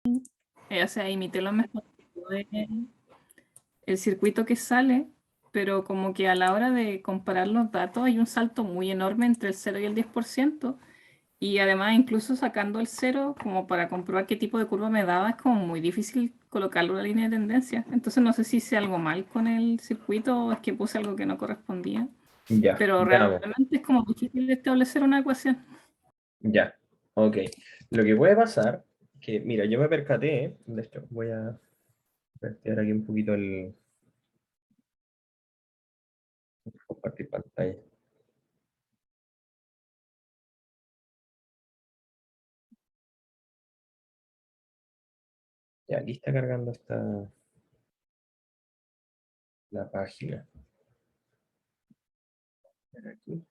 o sea, imité lo mejor el circuito que sale, pero como que a la hora de comparar los datos hay un salto muy enorme entre el 0 y el 10%, y además incluso sacando el 0 como para comprobar qué tipo de curva me daba, es como muy difícil colocarlo en la línea de tendencia. Entonces no sé si hice algo mal con el circuito o es que puse algo que no correspondía, Ya, pero veamos. realmente es como difícil establecer una ecuación. Ya, ok. Lo que puede pasar, que mira, yo me percaté, de hecho, voy a retirar aquí un poquito el compartir pantalla. Ya, aquí está cargando la página. Aquí.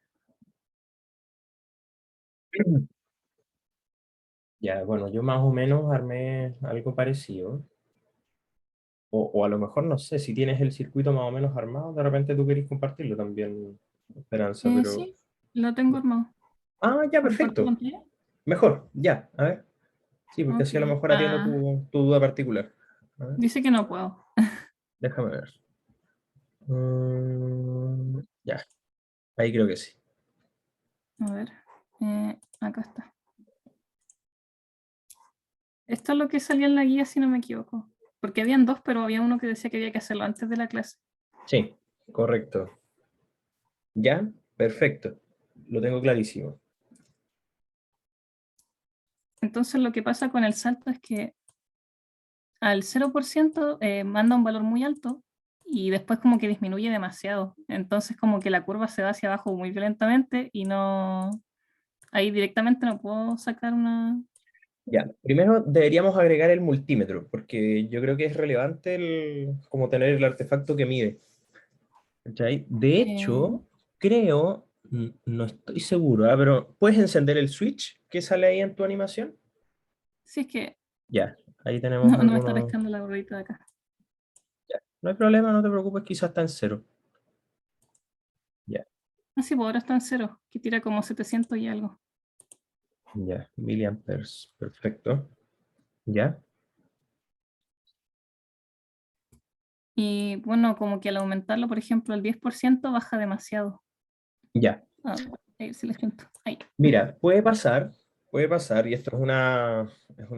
Ya, bueno, yo más o menos armé algo parecido. O a lo mejor no sé, si tienes el circuito más o menos armado, de repente tú querés compartirlo también, Esperanza, pero... Sí, lo tengo armado. Ah, ya, ¿Comparto perfecto. pantalla? Mejor, ya, a ver. Sí, porque Ok. así a lo mejor atiendo Ah, tu duda particular. A ver, dice que no puedo. déjame ver. Ya, ahí creo que sí. A ver, acá está. Esto es lo que salía en la guía, si no me equivoco. Porque habían dos, pero había uno que decía que había que hacerlo antes de la clase. Sí, correcto. Ya, perfecto. Lo tengo clarísimo. Entonces lo que pasa con el salto es que al 0% manda un valor muy alto y después como que disminuye demasiado. Entonces como que la curva se va hacia abajo muy violentamente y no... Ahí directamente no puedo sacar una... Ya, primero deberíamos agregar el multímetro, porque yo creo que es relevante como tener el artefacto que mide. ¿Cachai? De eh, hecho, creo, no estoy seguro, pero ¿puedes encender el switch que sale ahí en tu animación? si es que Ya, ahí tenemos no me está algunos. pescando la gorrita de acá. Ya, no hay problema, no te preocupes, quizás está en cero. Ya, Ah, sí, pues ahora está en cero, que tira como 700 y algo. ya, miliamperes, perfecto. Ya, Y bueno, como que al aumentarlo, por ejemplo, al 10% baja demasiado. ya. A ver si les cuento. Ahí. Mira, puede pasar, y esto es una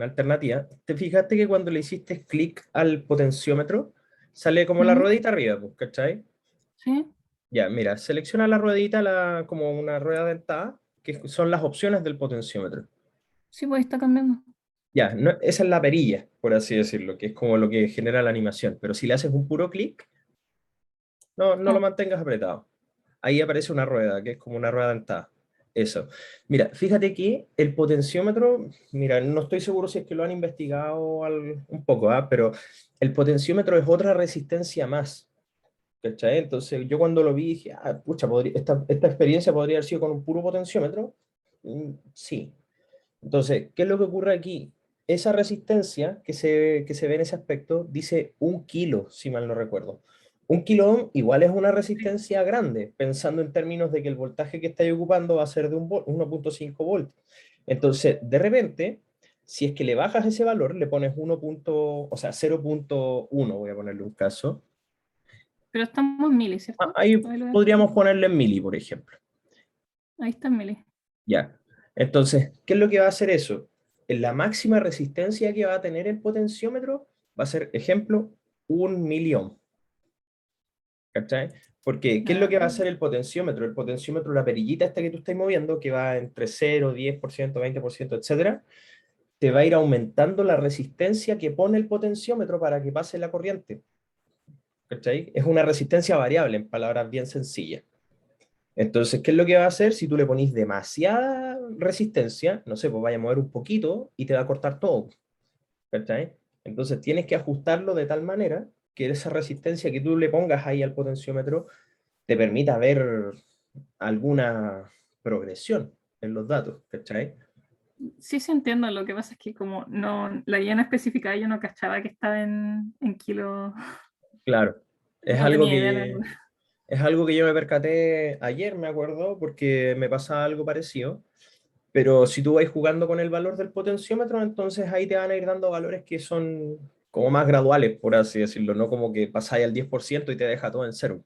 alternativa. ¿Te fijaste que cuando le hiciste clic al potenciómetro, sale como la ¿Mm? ruedita arriba, pues, ¿cachai? ¿Sí? Ya, mira, selecciona la ruedita como una rueda dentada, que son las opciones del potenciómetro. Sí, pues ahí está cambiando. Ya, esa es la perilla, por así decirlo, que es como lo que genera la animación. Pero si le haces un puro clic, no lo Ah, mantengas apretado. Ahí aparece una rueda, que es como una rueda dentada. Eso. Mira, fíjate que el potenciómetro, mira, no estoy seguro si es que lo han investigado un poco, ¿ah? Pero el potenciómetro es otra resistencia más. ¿Cachai? Entonces yo cuando lo vi dije, pucha, esta experiencia podría haber sido con un puro potenciómetro. Sí. Entonces, ¿qué es lo que ocurre aquí? Esa resistencia que se ve en ese aspecto dice 1 kilo, si mal no recuerdo. 1 kilo ohm igual es una resistencia grande, pensando en términos de que el voltaje que estáis ocupando va a ser de 1,5 volts. Entonces, de repente, si es que le bajas ese valor, le pones 0,1, voy a ponerle un caso. pero estamos en mili, ¿cierto? Ahí Ahí, podríamos ponerle en mili, por ejemplo. ahí está en mili. Ya. Entonces, ¿qué es lo que va a hacer eso? En la máxima resistencia que va a tener el potenciómetro va a ser, ejemplo, 1 miliohm. ¿Cachai? Porque, ¿qué es lo Ah, que va a hacer el potenciómetro? El potenciómetro, la perillita esta que tú estás moviendo, que va entre 0, 10%, 20%, etcétera, te va a ir aumentando la resistencia que pone el potenciómetro para que pase la corriente. ¿Cachai? Es una resistencia variable, en palabras bien sencillas. Entonces, ¿qué es lo que va a hacer? Si tú le ponís demasiada resistencia, no sé, pues vaya a mover un poquito y te va a cortar todo. ¿Cachai? Entonces tienes que ajustarlo de tal manera que esa resistencia que tú le pongas ahí al potenciómetro te permita ver alguna progresión en los datos. ¿Cachai? sí, sí entiendo. Lo que pasa es que como no, la guía no especificaba, yo no cachaba que estaba en kilos. Claro. Es No algo tenía idea, la que, verdad. es algo que yo me percaté ayer, me acuerdo, porque me pasa algo parecido. Pero si tú vas jugando con el valor del potenciómetro, entonces ahí te van a ir dando valores que son como más graduales, por así decirlo, no como que pasáis al 10% y te deja todo en cero.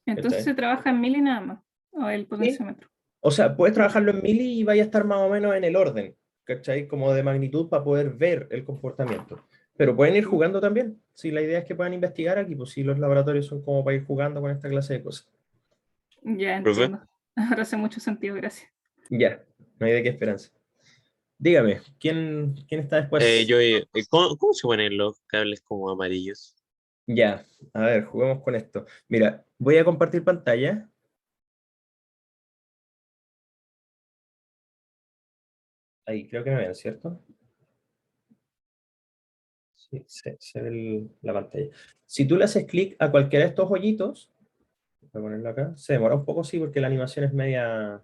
Entonces ¿Cachai? se trabaja en mili nada más, o el Sí. potenciómetro. O sea, puedes Ya. trabajarlo en mili y vaya a estar más o menos en el orden, ¿cachai? Como de magnitud para poder ver el comportamiento. Pero pueden ir jugando también. Si la idea es que puedan investigar aquí, pues si los laboratorios son como para ir jugando con esta clase de cosas. Ya Profe, entiendo. Ahora hace mucho sentido, gracias. Ya, no hay de qué esperanza. Dígame, ¿quién está después? ¿cómo se ponen los cables como amarillos? Ya, a ver, juguemos con esto. Mira, voy a compartir pantalla. Ahí, creo que me ven, ¿cierto? Sí, se ve la pantalla. Si tú le haces clic a cualquiera de estos hoyitos, voy a ponerlo acá, se demora un poco, sí, porque la animación es media,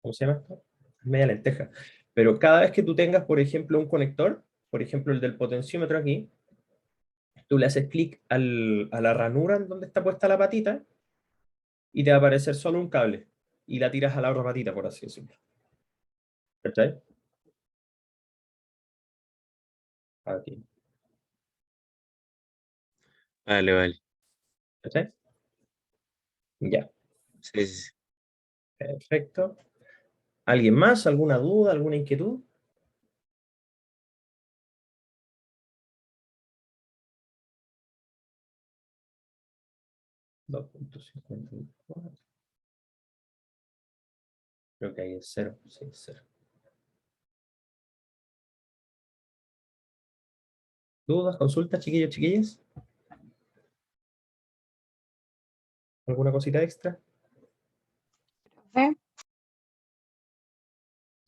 ¿cómo se llama esto? Es media lenteja. Pero cada vez que tú tengas, por ejemplo, un conector, por ejemplo, el del potenciómetro aquí, tú le haces clic a la ranura en donde está puesta la patita y te va a aparecer solo un cable y la tiras a la otra patita, por así decirlo. ¿Cachai? Aquí. Vale, vale. ¿Cachai? Ya, Sí, sí, sí. perfecto. ¿Alguien más? ¿Alguna duda? ¿Alguna inquietud? 2.54. Creo que ahí es cero. Sí, cero. ¿Dudas, consultas, chiquillos, chiquillas? ¿Alguna cosita extra? Ve,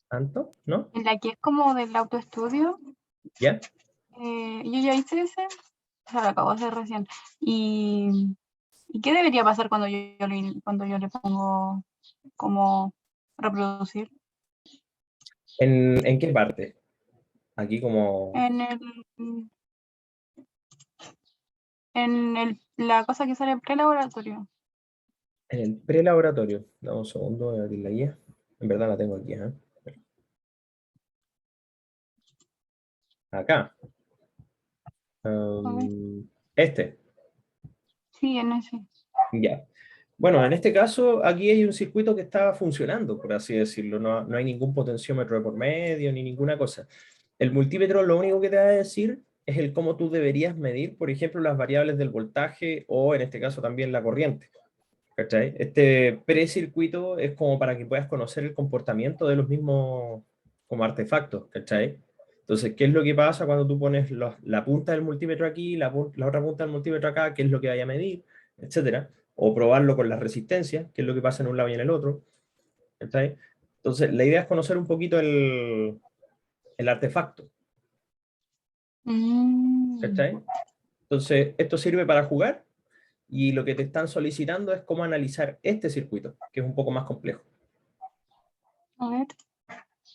¿Tanto? ¿No? en la que es como del autoestudio, ¿Ya? yo ya hice ese, o sea, lo acabo de hacer recién. ¿Y qué debería pasar cuando yo le pongo como reproducir? ¿En qué parte? Aquí como En el, la cosa que sale en prelaboratorio. en el prelaboratorio. Dame un segundo, voy a abrir la guía. En verdad la tengo aquí, ¿eh? Acá. A ver, Este. sí, en ese. Ya. Bueno, en este caso, aquí hay un circuito que está funcionando, por así decirlo. No, no hay ningún potenciómetro de por medio ni ninguna cosa. El multímetro lo único que te va a decir es el cómo tú deberías medir, por ejemplo, las variables del voltaje o en este caso también la corriente. ¿Cachai? Este precircuito es como para que puedas conocer el comportamiento de los mismos como artefactos, ¿cachai? Entonces, ¿qué es lo que pasa cuando tú pones la punta del multímetro aquí, la otra punta del multímetro acá? ¿Qué es lo que vaya a medir? Etcétera. O probarlo con las resistencias, qué es lo que pasa en un lado y en el otro, ¿cachai? Entonces, la idea es conocer un poquito el artefacto, Mm, ¿cachai? Entonces, esto sirve para jugar y lo que te están solicitando es cómo analizar este circuito, que es un poco más complejo, a ver.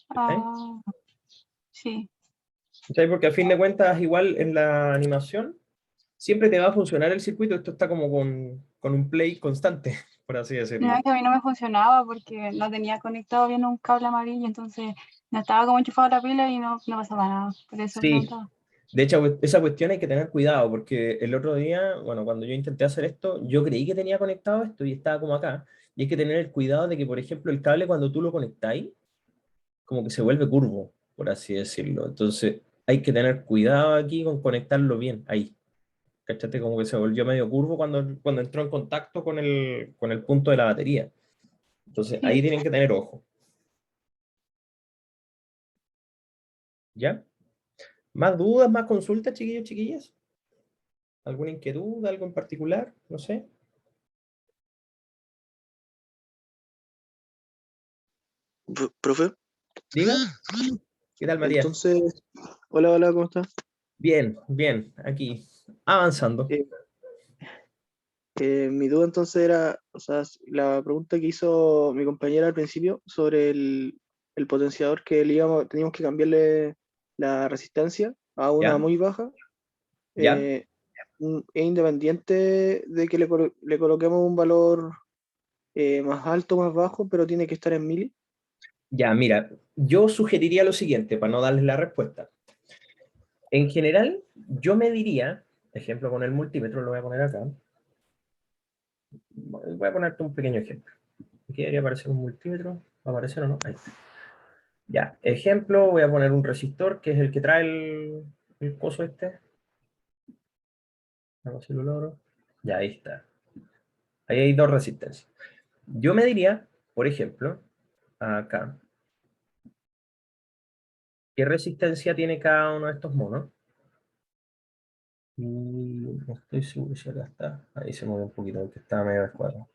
¿cachai? Ah, sí. ¿Cachai? Porque a fin de cuentas, igual en la animación, siempre te va a funcionar el circuito. Esto está como con un play constante, por así No, decirlo. es que a mí no me funcionaba porque no tenía conectado bien un cable amarillo, entonces no estaba como enchufado la pila y no pasaba nada. Por eso Sí, preguntaba. de hecho, esa cuestión hay que tener cuidado, porque el otro día, bueno, cuando yo intenté hacer esto, yo creí que tenía conectado esto y estaba como acá. Y hay que tener el cuidado de que, por ejemplo, el cable cuando tú lo conectáis, como que se vuelve curvo, por así decirlo. Entonces, hay que tener cuidado aquí con conectarlo bien, ahí. ¿Cachate? Como que se volvió medio curvo cuando entró en contacto con el punto de la batería. Entonces, ahí Sí. tienen que tener ojo. ¿Ya? ¿Más dudas, más consultas, chiquillos, chiquillas? ¿Alguna inquietud, algo en particular? No sé. Profe, Diga. ¿Qué tal, Matías? entonces, hola, hola, ¿cómo está? Bien, bien, aquí, avanzando. Eh, mi duda entonces era, o sea, la pregunta que hizo mi compañera al principio sobre el potenciador que teníamos que cambiarle la resistencia a una ¿Ya? muy baja, ¿Ya? eh, es independiente de que le coloquemos un valor más alto o más bajo, pero tiene que estar en mili. Ya, mira, yo sugeriría lo siguiente, para no darles la respuesta. En general, yo me diría, ejemplo con el multímetro, lo voy a poner acá. Voy a ponerte un pequeño ejemplo. Aquí debería aparecer un multímetro. ¿Va a aparecer o no? Ahí está. Ya, ejemplo, voy a poner un resistor, que es el que trae el coso este. A ver si lo logro. Ya, ahí está. Ahí hay dos resistencias. Yo me diría, por ejemplo, acá, ¿qué resistencia tiene cada uno de estos monos? Y no estoy seguro si acá está. Ahí se mueve un poquito, porque está medio descuadrado.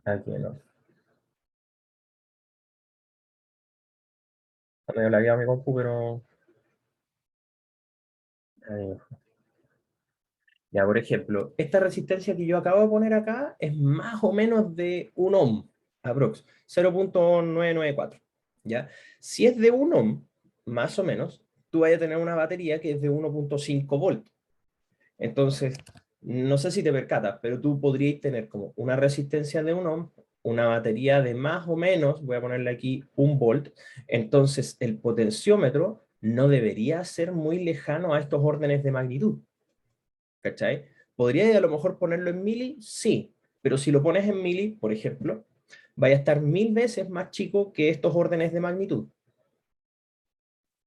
Aquí no. Está medio lagueado mi compu, pero... ahí. Ya, por ejemplo, esta resistencia que yo acabo de poner acá es más o menos de 1 ohm, aprox, 0.994. ¿Ya? Si es de 1 ohm, más o menos, tú vas a tener una batería que es de 1.5 volt. Entonces, no sé si te percatas, pero tú podrías tener como una resistencia de 1 ohm, una batería de más o menos, voy a ponerle aquí 1 volt, entonces el potenciómetro no debería ser muy lejano a estos órdenes de magnitud. ¿Cachai? ¿Podría a lo mejor ponerlo en mili? Sí, pero si lo pones en mili, por ejemplo, vaya a estar 1000 veces más chico que estos órdenes de magnitud.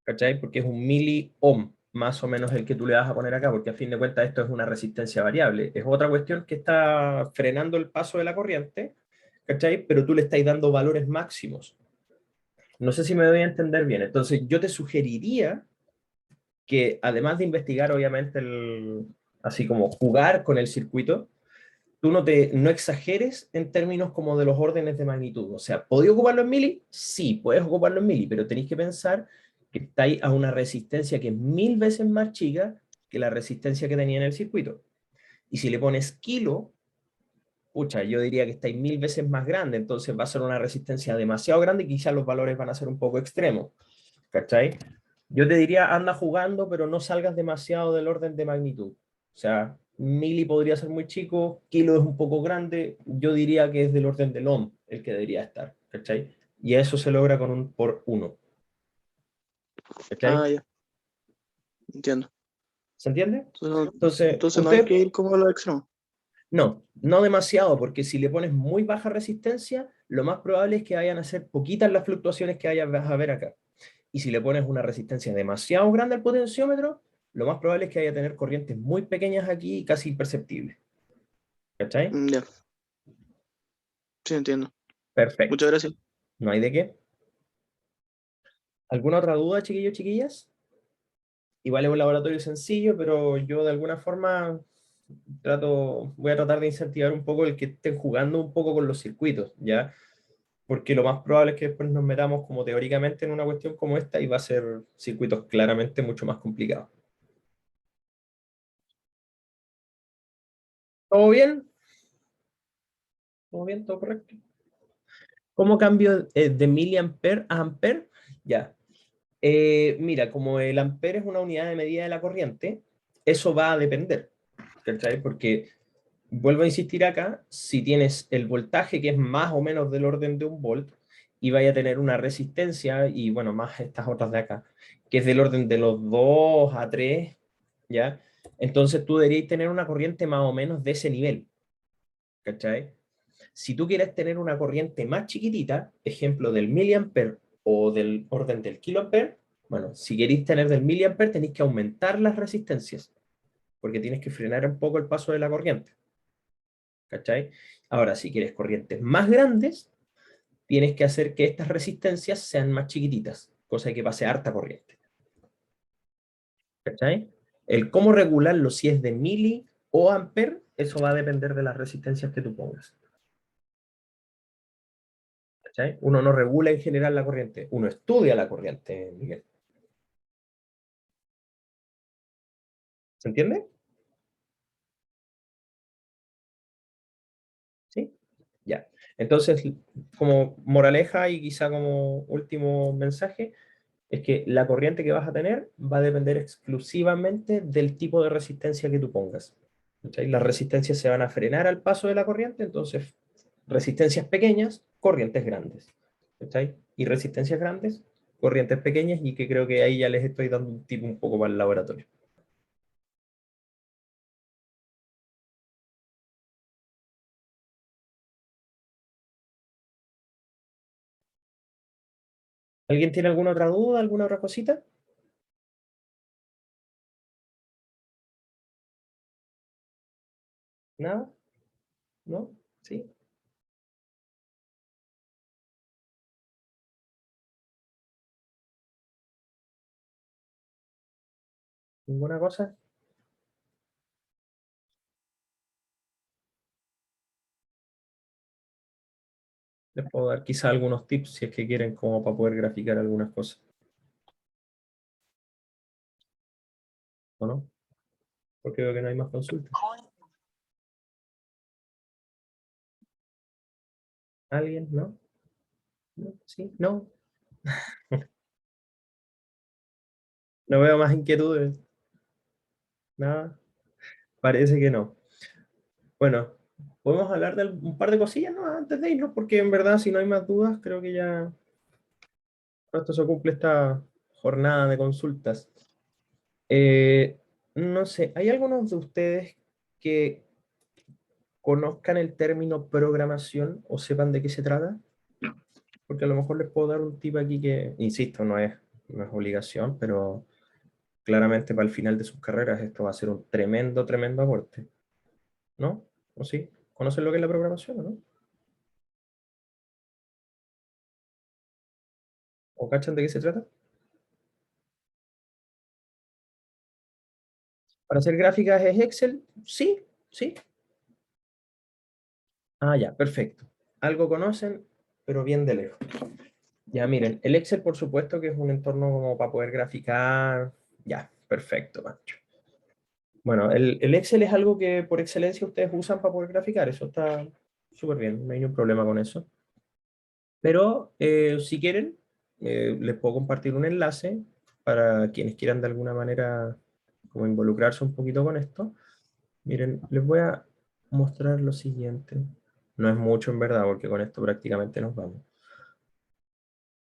¿Cachai? Porque es un mili ohm, más o menos el que tú le vas a poner acá, porque a fin de cuentas esto es una resistencia variable. Es otra cuestión que está frenando el paso de la corriente, ¿cachai? Pero tú le estás dando valores máximos. No sé si me doy a entender bien. Entonces yo te sugeriría que además de investigar, obviamente, así como jugar con el circuito, tú no exageres en términos como de los órdenes de magnitud. O sea, ¿podéis ocuparlo en mili? Sí, puedes ocuparlo en mili, pero tenéis que pensar que estáis a una resistencia que es 1000 veces más chica que la resistencia que tenía en el circuito. Y si le pones kilo, pucha, yo diría que estáis 1000 veces más grande, entonces va a ser una resistencia demasiado grande y quizás los valores van a ser un poco extremos. ¿Cachai? Yo te diría, anda jugando, pero no salgas demasiado del orden de magnitud. O sea, mili podría ser muy chico, kilo es un poco grande, yo diría que es del orden del ohm el que debería estar, ¿cachai? Y eso se logra con un por uno, ¿cachai? Ah, ya, entiendo. ¿Se entiende? Entonces, Entonces, entonces no hay usted, que ir como a los extremos. no demasiado, porque si le pones muy baja resistencia, lo más probable es que vayan a ser poquitas las fluctuaciones que vas a ver acá. Y si le pones una resistencia demasiado grande al potenciómetro, lo más probable es que vaya a tener corrientes muy pequeñas aquí y casi imperceptibles. ¿Cachai? Ya, sí, entiendo. Perfecto. Muchas gracias. No hay de qué. ¿Alguna otra duda, chiquillos, chiquillas? Igual es un laboratorio sencillo, pero yo de alguna forma voy a tratar de incentivar un poco el que estén jugando un poco con los circuitos, ¿ya? Porque lo más probable es que después nos metamos como teóricamente en una cuestión como esta y va a ser circuitos claramente mucho más complicados. ¿Todo bien? ¿Todo bien? ¿Todo correcto? ¿Cómo cambio de miliampere a ampere? Ya. Mira, como el ampere es una unidad de medida de la corriente, eso va a depender, ¿cachai? Porque, vuelvo a insistir acá, si tienes el voltaje que es más o menos del orden de 1 volt, y vaya a tener una resistencia, y bueno, más estas otras de acá, que es del orden de los 2 a 3, ¿ya? Entonces tú deberías tener una corriente más o menos de ese nivel, ¿cachai? Si tú quieres tener una corriente más chiquitita, ejemplo del miliampere o del orden del kiloampere, bueno, si queréis tener del miliampere tenéis que aumentar las resistencias, porque tienes que frenar un poco el paso de la corriente. ¿Cachai? Ahora, si quieres corrientes más grandes, tienes que hacer que estas resistencias sean más chiquititas, cosa que pase harta corriente. ¿Cachai? El cómo regularlo, si es de mili o ampere, eso va a depender de las resistencias que tú pongas. ¿Cachai? Uno no regula en general la corriente, uno estudia la corriente, Miguel. ¿Se entiende? ¿Sí? Ya. Entonces, como moraleja y quizá como último mensaje, es que la corriente que vas a tener va a depender exclusivamente del tipo de resistencia que tú pongas. ¿Cachai? Las resistencias se van a frenar al paso de la corriente, entonces resistencias pequeñas, corrientes grandes. ¿cachai? Y resistencias grandes, corrientes pequeñas, y que creo que ahí ya les estoy dando un tip un poco para el laboratorio. ¿Alguien tiene alguna otra duda, alguna otra cosita? ¿Nada? ¿No? ¿Sí? ¿Ninguna cosa? Les puedo dar quizá algunos tips si es que quieren como para poder graficar algunas cosas. ¿O no? Porque veo que no hay más consultas. ¿Alguien? ¿No? ¿No? ¿Sí? ¿No? No veo más inquietudes. ¿Nada? Parece que no. Bueno, podemos hablar de un par de cosillas, ¿no? Antes de irnos, porque en verdad, si no hay más dudas, creo que ya con esto se cumple esta jornada de consultas. No sé, ¿hay algunos de ustedes que conozcan el término programación o sepan de qué se trata? Porque a lo mejor les puedo dar un tip aquí que, insisto, no es obligación, pero claramente para el final de sus carreras esto va a ser un tremendo, tremendo aporte. ¿No? ¿O sí? ¿Conocen lo que es la programación o no? ¿O cachan de qué se trata? ¿Para hacer gráficas es Excel? Sí, sí. Ah, ya, perfecto. Algo conocen, pero bien de lejos. Ya, miren, el Excel por supuesto que es un entorno como para poder graficar. Ya, perfecto, Pancho. Bueno, el Excel es algo que por excelencia ustedes usan para poder graficar. Eso está súper bien, no hay ningún problema con eso. Pero si quieren, les puedo compartir un enlace para quienes quieran de alguna manera como involucrarse un poquito con esto. Miren, les voy a mostrar lo siguiente. No es mucho en verdad, porque con esto prácticamente nos vamos.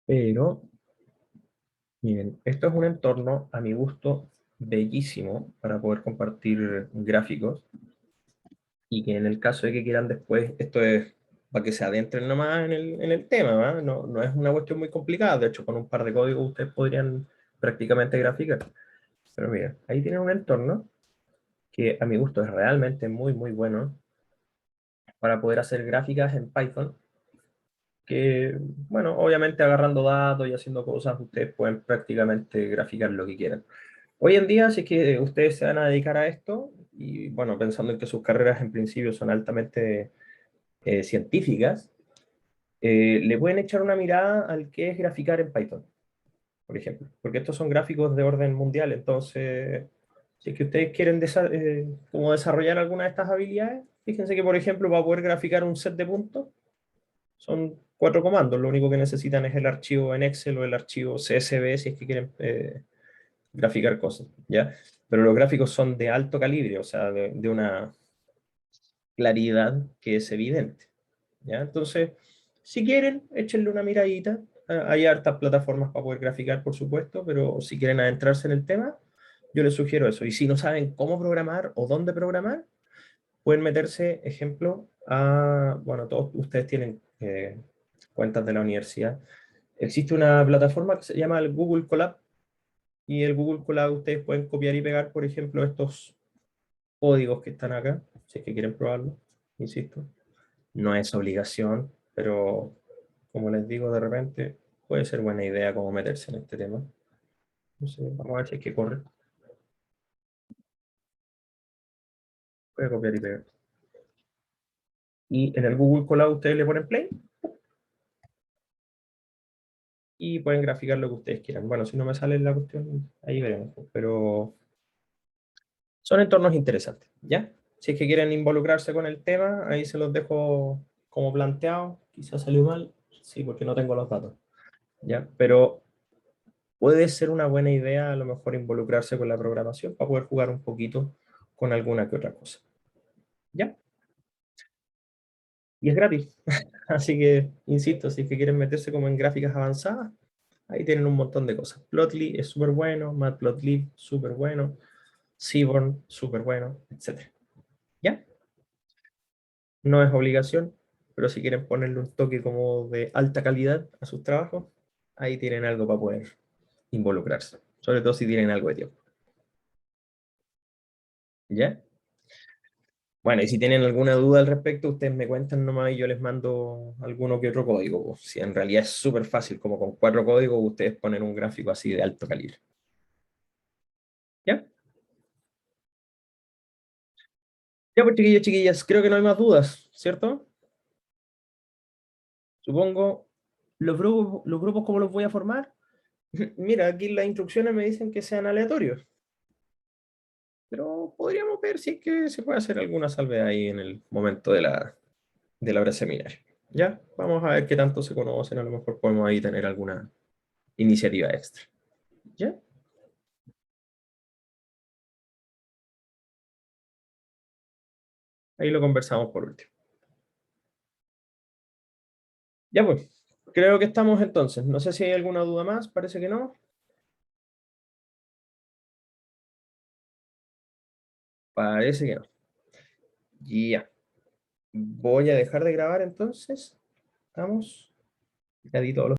Pero, miren, esto es un entorno, a mi gusto, bellísimo para poder compartir gráficos. Y que en el caso de que quieran después, esto es para que se adentren nomás en el tema, ¿va? No, no es una cuestión muy complicada. De hecho, con un par de códigos ustedes podrían prácticamente graficar. Pero miren, ahí tienen un entorno que a mi gusto es realmente muy, muy bueno para poder hacer gráficas en Python, que, bueno, obviamente agarrando datos y haciendo cosas, ustedes pueden prácticamente graficar lo que quieran. Hoy en día, si es que ustedes se van a dedicar a esto, y bueno, pensando en que sus carreras en principio son altamente científicas, le pueden echar una mirada al que es graficar en Python, por ejemplo, porque estos son gráficos de orden mundial, entonces, si es que ustedes quieren como desarrollar alguna de estas habilidades, fíjense que, por ejemplo, para poder graficar un set de puntos, son 4 comandos, lo único que necesitan es el archivo en Excel o el archivo CSV si es que quieren graficar cosas, ¿ya? Pero los gráficos son de alto calibre, o sea, de una claridad que es evidente, ¿ya? Entonces, si quieren, échenle una miradita. Hay hartas plataformas para poder graficar, por supuesto, pero si quieren adentrarse en el tema, yo les sugiero eso. Y si no saben cómo programar o dónde programar, pueden meterse, ejemplo, bueno, todos ustedes tienen cuentas de la universidad. Existe una plataforma que se llama el Google Colab, y el Google Colab ustedes pueden copiar y pegar, por ejemplo, estos códigos que están acá, si es que quieren probarlo, insisto. No es obligación, pero como les digo, de repente puede ser buena idea como meterse en este tema. No sé, vamos a ver si es que corre. Voy a copiar y pegar. Y en el Google Colab ustedes le ponen play y pueden graficar lo que ustedes quieran. Bueno, si no me sale la cuestión, ahí veremos. Pero son entornos interesantes, ¿ya? Si es que quieren involucrarse con el tema, ahí se los dejo como planteado. Quizás salió mal, sí, porque no tengo los datos, ¿ya? Pero puede ser una buena idea a lo mejor involucrarse con la programación para poder jugar un poquito con alguna que otra cosa. ¿Ya? Y es gratis. Así que, insisto, si es que quieren meterse como en gráficas avanzadas, ahí tienen un montón de cosas. Plotly es súper bueno, Matplotlib súper bueno, Seaborn súper bueno, etc. ¿Ya? No es obligación, pero si quieren ponerle un toque como de alta calidad a sus trabajos, ahí tienen algo para poder involucrarse. Sobre todo si tienen algo de tiempo. ¿Ya? Bueno, y si tienen alguna duda al respecto, ustedes me cuentan nomás y yo les mando alguno que otro código. Pues. Si en realidad es súper fácil, como con 4 códigos, ustedes ponen un gráfico así de alto calibre. ¿Ya? Ya, pues chiquillos, chiquillas, creo que no hay más dudas, ¿cierto? Supongo, los grupos ¿cómo los voy a formar? Mira, aquí las instrucciones me dicen que sean aleatorios. Pero podríamos ver si es que se puede hacer alguna salvedad ahí en el momento de la hora de seminario. ¿Ya? Vamos a ver qué tanto se conocen, a lo mejor podemos ahí tener alguna iniciativa extra. ¿Ya? Ahí lo conversamos por último. Ya pues, creo que estamos entonces. No sé si hay alguna duda más, parece que no. Parece que no. Ya. Voy a dejar de grabar entonces. Estamos. Ya di todos los